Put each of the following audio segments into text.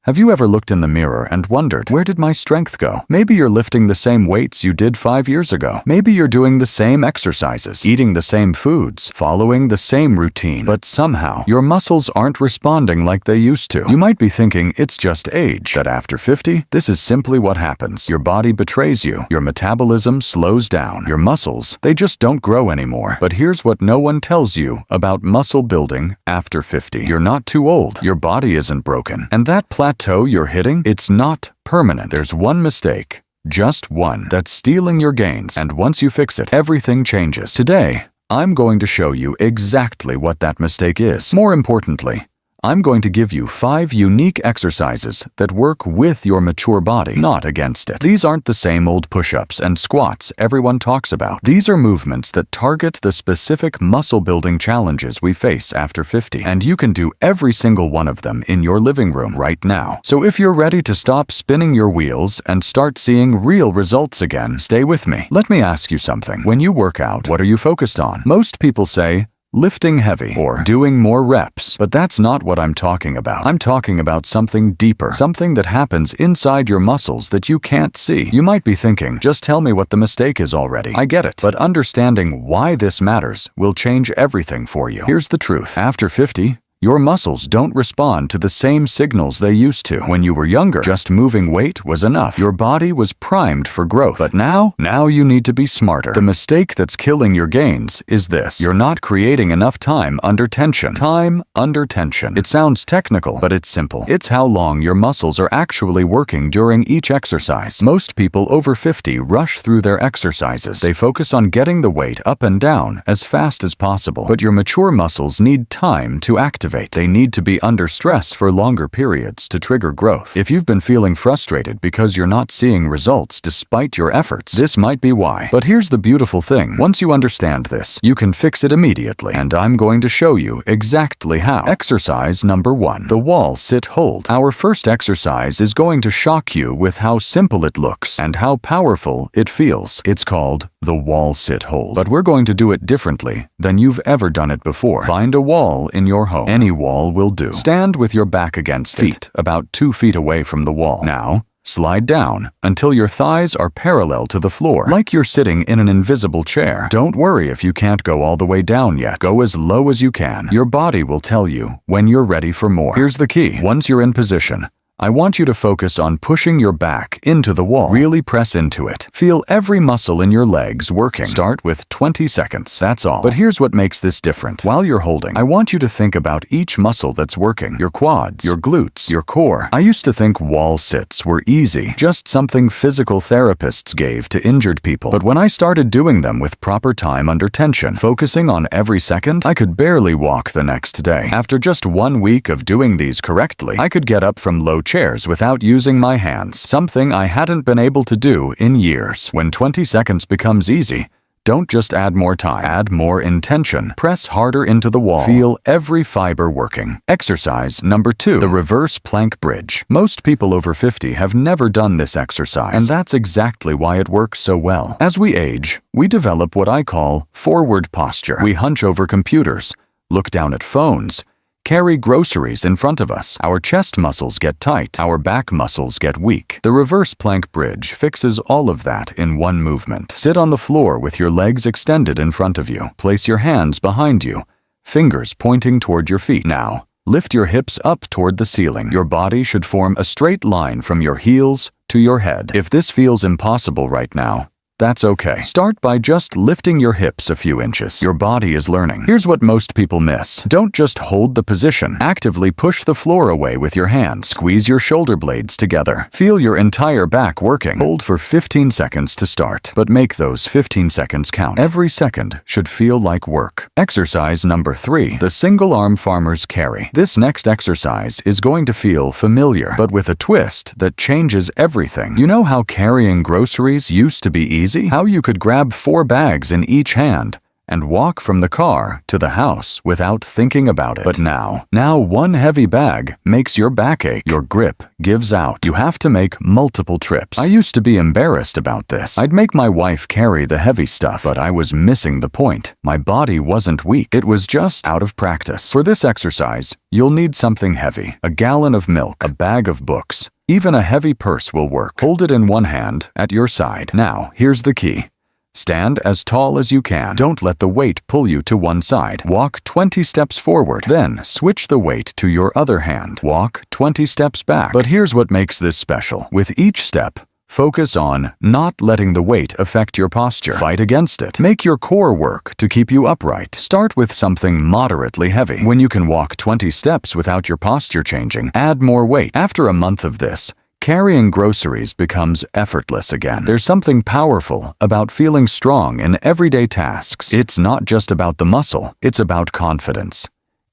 Have you ever looked in the mirror and wondered, where did my strength go? Maybe you're lifting the same weights you did 5 years ago. Maybe you're doing the same exercises, eating the same foods, following the same routine, but somehow your muscles aren't responding like they used to. You might be thinking it's just age, that after 50, this is simply what happens. Your body betrays you. Your metabolism slows down. Your muscles, they just don't grow anymore. But here's what no one tells you about muscle building after 50. You're not too old. Your body isn't broken. And that plateau you're hitting, it's not permanent. There's one mistake, just one, that's stealing your gains. And once you fix it, everything changes. Today, I'm going to show you exactly what that mistake is. More importantly, I'm going to give you 5 unique exercises that work with your mature body, not against it. These aren't the same old push-ups and squats everyone talks about. These are movements that target the specific muscle-building challenges we face after 50, and you can do every single one of them in your living room right now. So if you're ready to stop spinning your wheels and start seeing real results again, stay with me. Let me ask you something. When you work out, what are you focused on? Most people say, lifting heavy or doing more reps. But that's not what I'm talking about. I'm talking about something deeper, something that happens inside your muscles that you can't see. You might be thinking, just tell me what the mistake is already. I get it. But understanding why this matters will change everything for you. Here's the truth. After 50, your muscles don't respond to the same signals they used to. When you were younger, just moving weight was enough. Your body was primed for growth. But now you need to be smarter. The mistake that's killing your gains is this. You're not creating enough time under tension. Time under tension. It sounds technical, but it's simple. It's how long your muscles are actually working during each exercise. Most people over 50 rush through their exercises. They focus on getting the weight up and down as fast as possible. But your mature muscles need time to activate. They need to be under stress for longer periods to trigger growth. If you've been feeling frustrated because you're not seeing results despite your efforts, this might be why. But here's the beautiful thing. Once you understand this, you can fix it immediately. And I'm going to show you exactly how. Exercise number 1. The wall sit hold. Our first exercise is going to shock you with how simple it looks and how powerful it feels. It's called the wall sit hold. But we're going to do it differently than you've ever done it before. Find a wall in your home. Any wall will do. Stand with your back against feet, about 2 feet away from the wall. Now, slide down until your thighs are parallel to the floor, like you're sitting in an invisible chair. Don't worry if you can't go all the way down yet. Go as low as you can. Your body will tell you when you're ready for more. Here's the key. Once you're in position, I want you to focus on pushing your back into the wall. Really press into it. Feel every muscle in your legs working. Start with 20 seconds. That's all. But here's what makes this different. While you're holding, I want you to think about each muscle that's working. Your quads, your glutes, your core. I used to think wall sits were easy, just something physical therapists gave to injured people. But when I started doing them with proper time under tension, focusing on every second, I could barely walk the next day. After just 1 week of doing these correctly, I could get up from low chairs without using my hands, something I hadn't been able to do in years. When 20 seconds becomes easy, don't just add more time, add more intention. Press harder into the wall. Feel every fiber working. Exercise number 2, the reverse plank bridge. Most people over 50 have never done this exercise, and that's exactly why it works so well. As we age, we develop what I call forward posture. We hunch over computers, look down at phones, carry groceries in front of us. Our chest muscles get tight. Our back muscles get weak. The reverse plank bridge fixes all of that in one movement. Sit on the floor with your legs extended in front of you. Place your hands behind you, fingers pointing toward your feet. Now, lift your hips up toward the ceiling. Your body should form a straight line from your heels to your head. If this feels impossible right now, that's okay. Start by just lifting your hips a few inches. Your body is learning. Here's what most people miss. Don't just hold the position. Actively push the floor away with your hands. Squeeze your shoulder blades together. Feel your entire back working. Hold for 15 seconds to start, but make those 15 seconds count. Every second should feel like work. Exercise number 3, the single arm farmer's carry. This next exercise is going to feel familiar, but with a twist that changes everything. You know how carrying groceries used to be easy? How you could grab 4 bags in each hand and walk from the car to the house without thinking about it. But now one heavy bag makes your back ache. Your grip gives out. You have to make multiple trips. I used to be embarrassed about this. I'd make my wife carry the heavy stuff, but I was missing the point. My body wasn't weak. It was just out of practice. For this exercise, you'll need something heavy. A gallon of milk, a bag of books, even a heavy purse will work. Hold it in one hand at your side. Now, here's the key. Stand as tall as you can. Don't let the weight pull you to one side. Walk 20 steps forward. Then switch the weight to your other hand. Walk 20 steps back. But here's what makes this special. With each step, focus on not letting the weight affect your posture. Fight against it. Make your core work to keep you upright. Start with something moderately heavy. When you can walk 20 steps without your posture changing, add more weight. After a month of this, carrying groceries becomes effortless again. There's something powerful about feeling strong in everyday tasks. It's not just about the muscle, it's about confidence.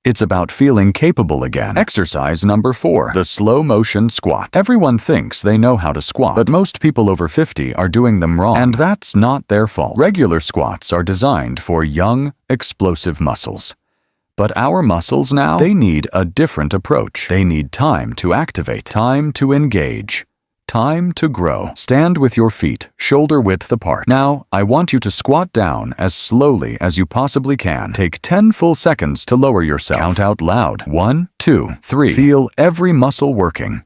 It's about feeling capable again. Exercise number 4, the slow motion squat. Everyone thinks they know how to squat, but most people over 50 are doing them wrong, and that's not their fault. Regular squats are designed for young, explosive muscles. But our muscles now, they need a different approach. They need time to activate, time to engage, time to grow. Stand with your feet shoulder width apart. Now, I want you to squat down as slowly as you possibly can. Take 10 full seconds to lower yourself. Count out loud. 1, 2, 3. Feel every muscle working.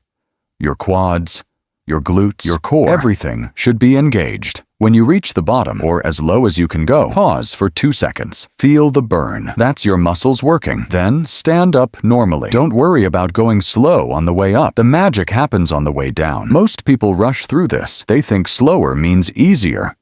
Your quads, your glutes, your core, everything should be engaged. When you reach the bottom, or as low as you can go, pause for 2 seconds. Feel the burn. That's your muscles working. Then stand up normally. Don't worry about going slow on the way up. The magic happens on the way down. Most people rush through this. They think slower means easier.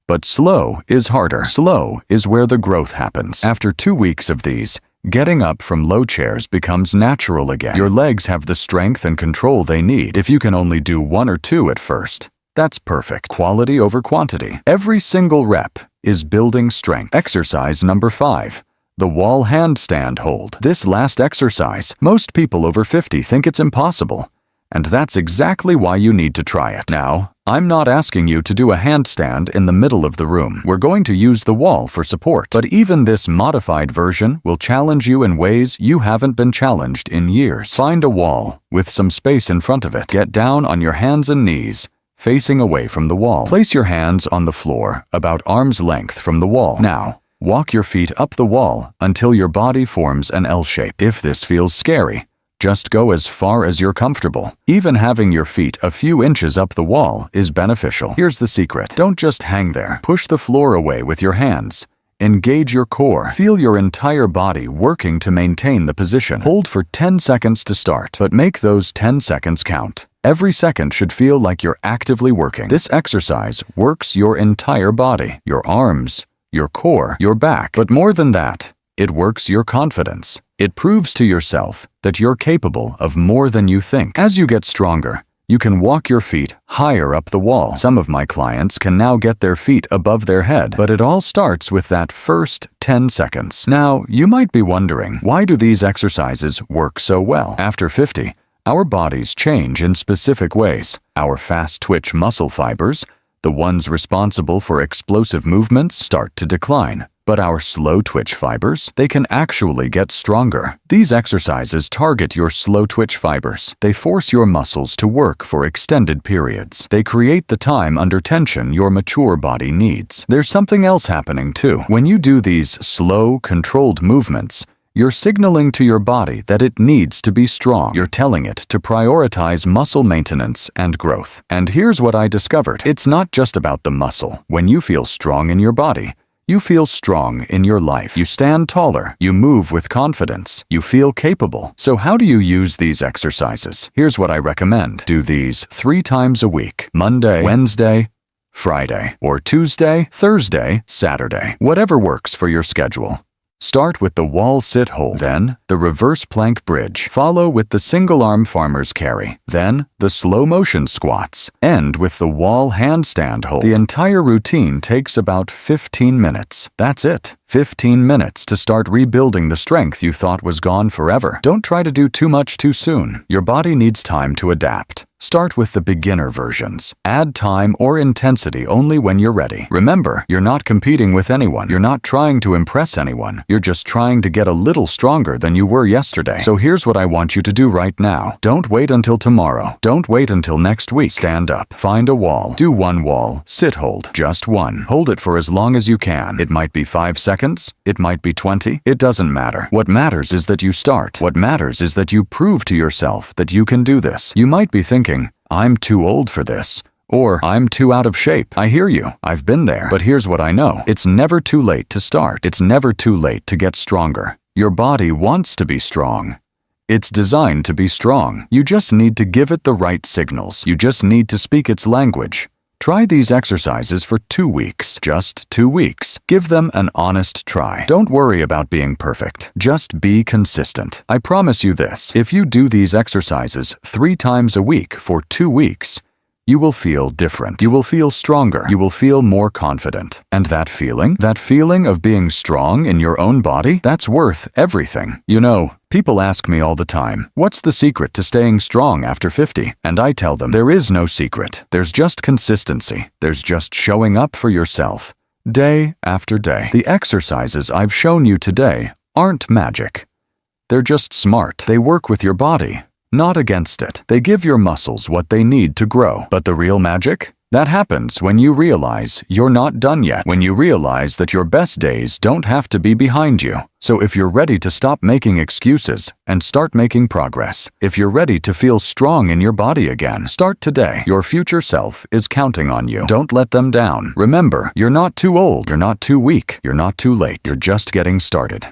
But slow is harder. Slow is where the growth happens. After 2 weeks of these, getting up from low chairs becomes natural again. Your legs have the strength and control they need. If you can only do 1 or 2 at first, that's perfect. Quality over quantity. Every single rep is building strength. Exercise number 5, the wall handstand hold. This last exercise, most people over 50 think it's impossible, and that's exactly why you need to try it. Now, I'm not asking you to do a handstand in the middle of the room. We're going to use the wall for support. But even this modified version will challenge you in ways you haven't been challenged in years. Find a wall with some space in front of it. Get down on your hands and knees, facing away from the wall. Place your hands on the floor about arm's length from the wall. Now, walk your feet up the wall until your body forms an L shape. If this feels scary, just go as far as you're comfortable. Even having your feet a few inches up the wall is beneficial. Here's the secret. Don't just hang there. Push the floor away with your hands. Engage your core. Feel your entire body working to maintain the position. Hold for 10 seconds to start, but make those 10 seconds count. Every second should feel like you're actively working. This exercise works your entire body, your arms, your core, your back. But more than that, it works your confidence. It proves to yourself that you're capable of more than you think. As you get stronger, you can walk your feet higher up the wall. Some of my clients can now get their feet above their head, but it all starts with that first 10 seconds. Now, you might be wondering, why do these exercises work so well? After 50, our bodies change in specific ways. Our fast-twitch muscle fibers, the ones responsible for explosive movements, start to decline. But our slow-twitch fibers, they can actually get stronger. These exercises target your slow-twitch fibers. They force your muscles to work for extended periods. They create the time under tension your mature body needs. There's something else happening too. When you do these slow, controlled movements, you're signaling to your body that it needs to be strong. You're telling it to prioritize muscle maintenance and growth. And here's what I discovered. It's not just about the muscle. When you feel strong in your body, you feel strong in your life. You stand taller. You move with confidence. You feel capable. So how do you use these exercises? Here's what I recommend. Do these 3 times a week. Monday, Wednesday, Friday, or Tuesday, Thursday, Saturday. Whatever works for your schedule. Start with the wall sit hold, then the reverse plank bridge. Follow with the single arm farmer's carry, then the slow motion squats. End with the wall handstand hold. The entire routine takes about 15 minutes. That's it. 15 minutes to start rebuilding the strength you thought was gone forever. Don't try to do too much too soon. Your body needs time to adapt. Start with the beginner versions. Add time or intensity only when you're ready. Remember, you're not competing with anyone. You're not trying to impress anyone. You're just trying to get a little stronger than you were yesterday. So here's what I want you to do right now. Don't wait until tomorrow. Don't wait until next week. Stand up. Find a wall. Do one wall. Sit hold. Just one. Hold it for as long as you can. It might be 5 seconds. It might be 20. It doesn't matter. What matters is that you start. What matters is that you prove to yourself that you can do this. You might be thinking, I'm too old for this. Or, I'm too out of shape. I hear you. I've been there. But here's what I know. It's never too late to start. It's never too late to get stronger. Your body wants to be strong. It's designed to be strong. You just need to give it the right signals. You just need to speak its language. Try these exercises for 2 weeks. Just 2 weeks. Give them an honest try. Don't worry about being perfect. Just be consistent. I promise you this. If you do these exercises 3 times a week for 2 weeks, you will feel different. You will feel stronger. You will feel more confident. And that feeling of being strong in your own body, that's worth everything. You know, people ask me all the time, what's the secret to staying strong after 50? And I tell them, there is no secret. There's just consistency. There's just showing up for yourself, day after day. The exercises I've shown you today aren't magic. They're just smart. They work with your body, not against it. They give your muscles what they need to grow. But the real magic? That happens when you realize you're not done yet. When you realize that your best days don't have to be behind you. So if you're ready to stop making excuses and start making progress, if you're ready to feel strong in your body again, start today. Your future self is counting on you. Don't let them down. Remember, you're not too old. You're not too weak. You're not too late. You're just getting started.